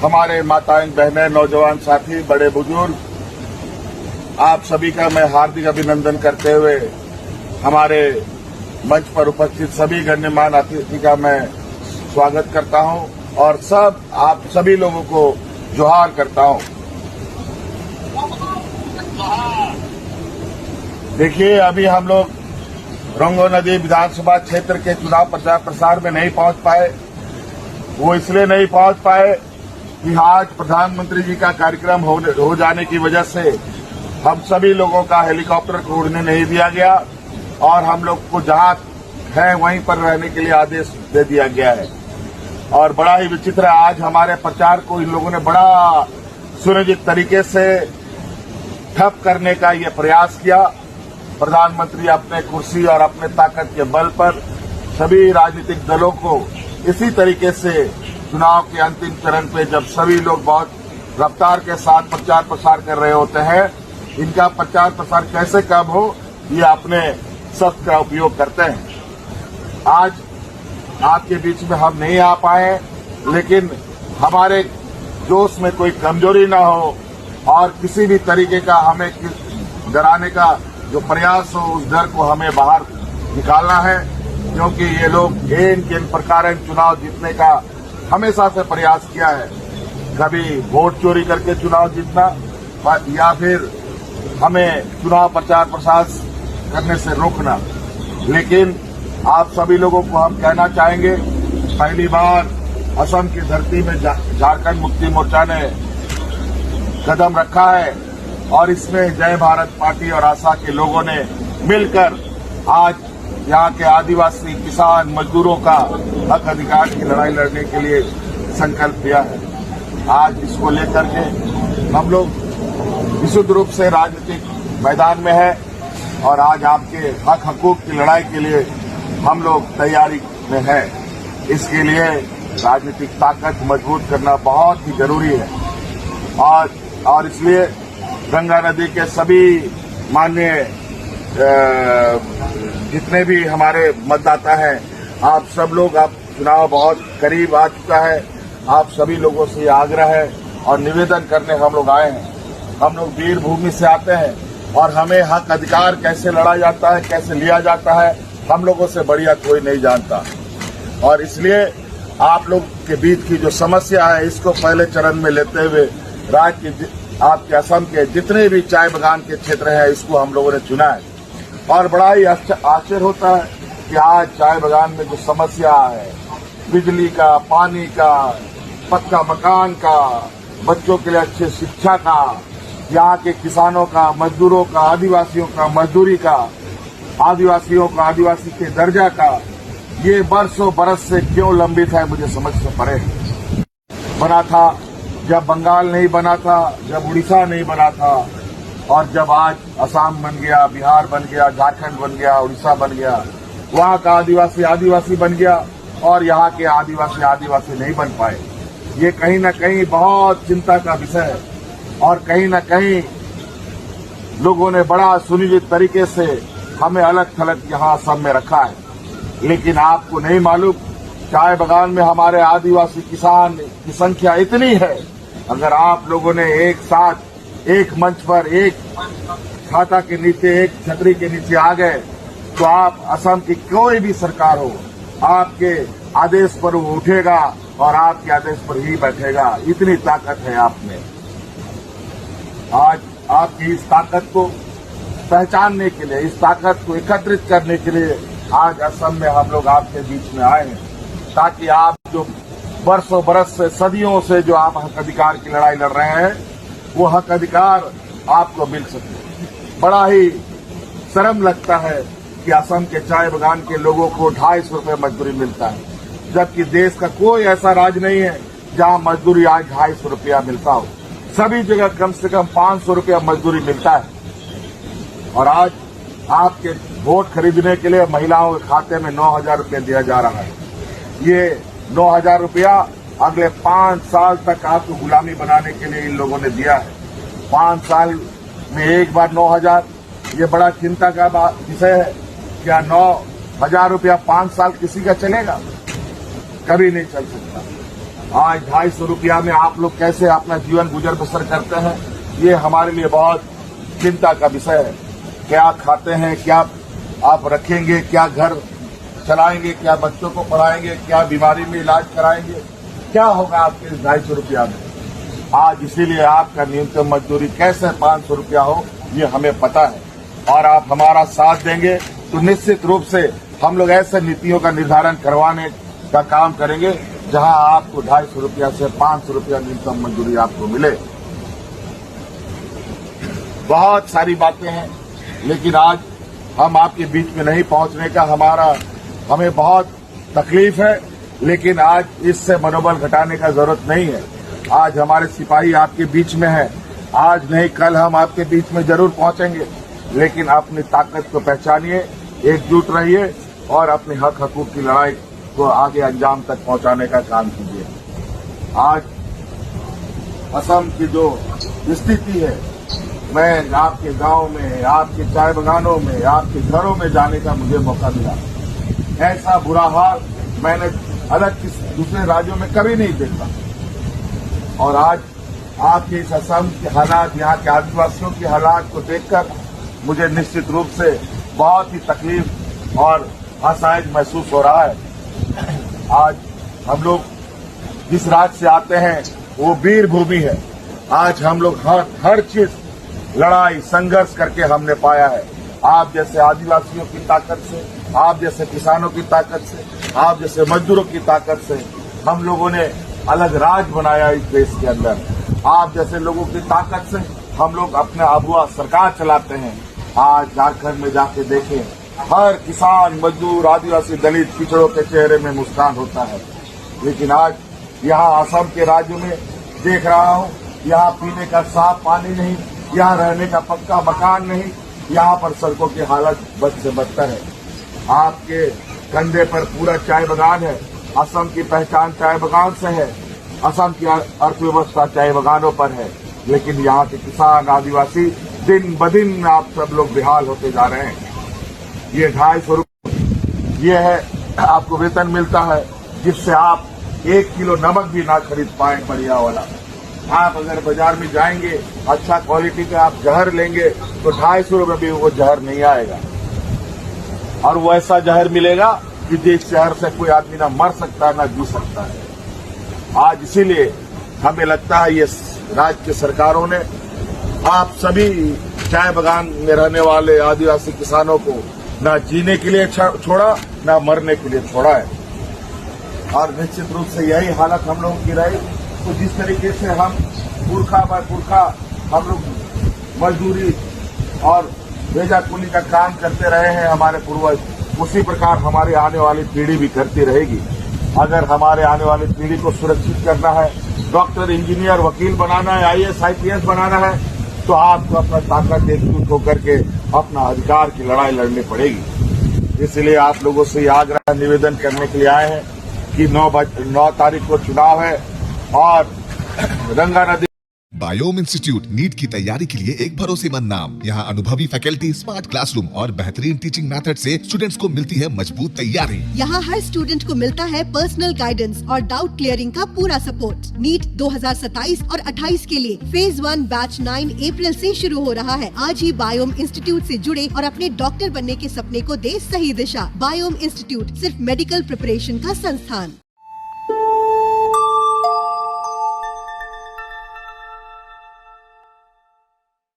हमारे माताएं, बहनें, नौजवान साथी, बड़े बुजुर्ग, आप सभी का मैं हार्दिक अभिनंदन करते हुए हमारे मंच पर उपस्थित सभी गण्यमान्य अतिथि का मैं स्वागत करता हूं और आप सभी लोगों को जोहार करता हूं। देखिए, अभी हम लोग रंगो नदी विधानसभा क्षेत्र के चुनाव प्रचार प्रसार में नहीं पहुंच पाए। वो इसलिए नहीं पहुंच पाए कि आज प्रधानमंत्री जी का कार्यक्रम हो जाने की वजह से हम सभी लोगों का हेलीकॉप्टर को उड़ने नहीं दिया गया और हम लोग को जहां है वहीं पर रहने के लिए आदेश दे दिया गया है। और बड़ा ही विचित्र है, आज हमारे प्रचार को इन लोगों ने बड़ा सुनिश्चित तरीके से ठप करने का ये प्रयास किया। प्रधानमंत्री अपने कुर्सी और अपने ताकत के बल पर सभी राजनीतिक दलों को इसी तरीके से चुनाव के अंतिम चरण पे जब सभी लोग बहुत रफ्तार के साथ प्रचार प्रसार कर रहे होते हैं, इनका प्रचार प्रसार कैसे कम हो, ये अपने शब्द का उपयोग करते हैं। आज आपके बीच में हम नहीं आ पाए, लेकिन हमारे जोश में कोई कमजोरी न हो और किसी भी तरीके का हमें डराने का जो प्रयास हो, उस डर को हमें बाहर निकालना है, क्योंकि ये लोग इन प्रकार चुनाव जीतने का हमेशा से प्रयास किया है। कभी वोट चोरी करके चुनाव जीतना या फिर हमें चुनाव प्रचार प्रसार करने से रोकना। लेकिन आप सभी लोगों को हम कहना चाहेंगे, पहली बार असम की धरती में झारखंड मुक्ति मोर्चा ने कदम रखा है और इसमें जय भारत पार्टी और आशा के लोगों ने मिलकर आज यहाँ के आदिवासी किसान मजदूरों का हक अधिकार की लड़ाई लड़ने के लिए संकल्प लिया है। आज इसको लेकर के हम लोग विशुद्ध रूप से राजनीतिक मैदान में है और आज आपके हक हकूक की लड़ाई के लिए हम लोग तैयारी में है। इसके लिए राजनीतिक ताकत मजबूत करना बहुत ही जरूरी है और इसलिए गंगा नदी के सभी माननीय जितने भी हमारे मतदाता हैं, आप सब लोग, आप चुनाव बहुत करीब आ चुका है, आप सभी लोगों से आग्रह है और निवेदन करने हम लोग आए हैं। हम लोग वीर भूमि से आते हैं और हमें हक अधिकार कैसे लड़ा जाता है, कैसे लिया जाता है, हम लोगों से बढ़िया कोई नहीं जानता। और इसलिए आप लोग के बीच की जो समस्या है, इसको पहले चरण में लेते हुए राज्य के आपके असम के जितने भी चाय बागान के क्षेत्र हैं, इसको हम लोगों ने चुना है। और बड़ा ही आश्चर्य होता है कि आज चाय बागान में जो समस्या है, बिजली का, पानी का, पक्का मकान का, बच्चों के लिए अच्छी शिक्षा का, यहाँ के किसानों का, मजदूरों का, आदिवासियों का मजदूरी का, आदिवासियों का आदिवासी के दर्जा का, ये बरसों बरस से क्यों लंबित है, मुझे समझ से परे बना था। जब बंगाल नहीं बना था, जब उड़ीसा नहीं बना था और जब आज असम बन गया, बिहार बन गया, झारखंड बन गया, उड़ीसा बन गया, वहाँ का आदिवासी आदिवासी बन गया और यहाँ के आदिवासी आदिवासी नहीं बन पाए। ये कहीं न कहीं बहुत चिंता का विषय है और कहीं न कहीं लोगों ने बड़ा सुनिश्चित तरीके से हमें अलग थलग यहाँ असम में रखा है। लेकिन आपको नहीं मालूम, चाय बागान में हमारे आदिवासी किसान की संख्या इतनी है, अगर आप लोगों ने एक साथ एक मंच पर एक छाता के नीचे, एक छतरी के नीचे आ गए, तो आप असम की कोई भी सरकार हो, आपके आदेश पर वो उठेगा और आपके आदेश पर ही बैठेगा। इतनी ताकत है आप में। आज आपकी इस ताकत को पहचानने के लिए, इस ताकत को एकत्रित करने के लिए आज असम में हम लोग आपके बीच में आए हैं, ताकि आप जो बरसों बरस से, सदियों से जो आप हक अधिकार की लड़ाई लड़ रहे हैं, वो हक अधिकार आपको मिल सके। बड़ा ही शर्म लगता है कि असम के चाय बागान के लोगों को 250 रुपये मजदूरी मिलता है, जबकि देश का कोई ऐसा राज्य नहीं है जहां मजदूरी आज 250 रुपया मिलता हो। सभी जगह कम से कम 500 रुपया मजदूरी मिलता है। और आज आपके वोट खरीदने के लिए महिलाओं के खाते में 9,000 रुपया दिया जा रहा है। ये 9,000 रुपया अगले 5 साल तक आपको गुलामी बनाने के लिए इन लोगों ने दिया है। 5 साल में एक बार 9,000, ये बड़ा चिंता का विषय है। क्या 9,000 रुपया 5 साल किसी का चलेगा? कभी नहीं चल सकता। आज 250 रुपया में आप लोग कैसे अपना जीवन गुजर बसर करते हैं, ये हमारे लिए बहुत चिंता का विषय है। क्या खाते हैं, क्या आप रखेंगे, क्या घर चलाएंगे, क्या बच्चों को पढ़ाएंगे, क्या बीमारी में इलाज कराएंगे, क्या होगा आपके 250 रुपया में। आज इसीलिए आपका न्यूनतम मजदूरी कैसे 500 रुपया हो, ये हमें पता है। और आप हमारा साथ देंगे तो निश्चित रूप से हम लोग ऐसे नीतियों का निर्धारण करवाने का काम करेंगे जहां आपको 250 रुपया से 500 रुपया न्यूनतम मजदूरी आपको मिले। बहुत सारी बातें हैं, लेकिन आज हम आपके बीच में नहीं पहुंचने का हमें बहुत तकलीफ है, लेकिन आज इससे मनोबल घटाने का जरूरत नहीं है। आज हमारे सिपाही आपके बीच में हैं, आज नहीं कल हम आपके बीच में जरूर पहुंचेंगे, लेकिन अपनी ताकत को पहचानिए, एकजुट रहिए और अपने हक हकूक की लड़ाई को आगे अंजाम तक पहुंचाने का काम कीजिए। आज असम की जो स्थिति है, मैं आपके गांव में, आपके चाय बगानों में, आपके घरों में जाने का मुझे मौका मिला। ऐसा बुरा हाल मैंने अलग किसी दूसरे राज्यों में कभी नहीं देखा। और आज आपके इस असम के हालात, यहाँ के आदिवासियों के हालात को देखकर मुझे निश्चित रूप से बहुत ही तकलीफ और असहाय महसूस हो रहा है। आज हम लोग जिस राज्य से आते हैं वो वीर भूमि है। आज हम लोग हर चीज लड़ाई संघर्ष करके हमने पाया है। आप जैसे आदिवासियों की ताकत से, आप जैसे किसानों की ताकत से, आप जैसे मजदूरों की ताकत से हम लोगों ने अलग राज बनाया इस देश के अंदर। आप जैसे लोगों की ताकत से हम लोग अपने आबुआ सरकार चलाते हैं। आज झारखंड में जाके देखें, हर किसान, मजदूर, आदिवासी, दलित, पिछड़ों के चेहरे में मुस्कान होता है। लेकिन आज यहाँ असम के राज्य में देख रहा हूँ, यहाँ पीने का साफ पानी नहीं, यहाँ रहने का पक्का मकान नहीं, यहाँ पर सड़कों की हालत बद से बदतर है। आपके कंधे पर पूरा चाय बगान है। असम की पहचान चाय बगान से है। असम की अर्थव्यवस्था चाय बगानों पर है। लेकिन यहाँ के किसान, आदिवासी दिन ब दिन आप सब लोग बेहाल होते जा रहे हैं। ये 250 रुपये ये है आपको वेतन मिलता है, जिससे आप 1 किलो नमक भी ना खरीद पाए बढ़िया वाला। आप अगर बाजार में जाएंगे, अच्छा क्वालिटी का आप जहर लेंगे तो 250 रुपये भी वो जहर नहीं आएगा। और वो ऐसा जहर मिलेगा कि जिस जहर से कोई आदमी ना मर सकता है ना जी सकता है। आज इसीलिए हमें लगता है ये राज्य की सरकारों ने आप सभी चाय बगान में रहने वाले आदिवासी किसानों को ना जीने के लिए छोड़ा, ना मरने के लिए छोड़ा है। और निश्चित रूप से यही हालत हम लोगों की रही। तो जिस तरीके से हम पुरखा बाय पुरखा हम लोग मजदूरी और भेजा कुली का काम करते रहे हैं हमारे पूर्वज, उसी प्रकार हमारी आने वाली पीढ़ी भी करती रहेगी। अगर हमारे आने वाली पीढ़ी को सुरक्षित करना है, डॉक्टर, इंजीनियर, वकील बनाना है, IAS, IPS बनाना है, तो आपको अपना ताकत एकजुट होकर के अपना अधिकार की लड़ाई लड़नी पड़ेगी। इसलिए आप लोगों से आग्रह निवेदन करने के लिए आए हैं कि 9 तारीख को चुनाव है और गंगा नदी बायोम इंस्टीट्यूट नीट की तैयारी के लिए एक भरोसेमंद नाम। यहाँ अनुभवी फैकल्टी, स्मार्ट क्लासरूम और बेहतरीन टीचिंग मेथड से स्टूडेंट्स को मिलती है मजबूत तैयारी। यहाँ हर स्टूडेंट को मिलता है पर्सनल गाइडेंस और डाउट क्लियरिंग का पूरा सपोर्ट। नीट 2027 और 28 के लिए फेज 1 बैच 9 अप्रैल से शुरू हो रहा है। आज ही बायोम इंस्टीट्यूट से जुड़े और अपने डॉक्टर बनने के सपने को दे सही दिशा। बायोम इंस्टीट्यूट सिर्फ मेडिकल प्रिपरेशन का संस्थान।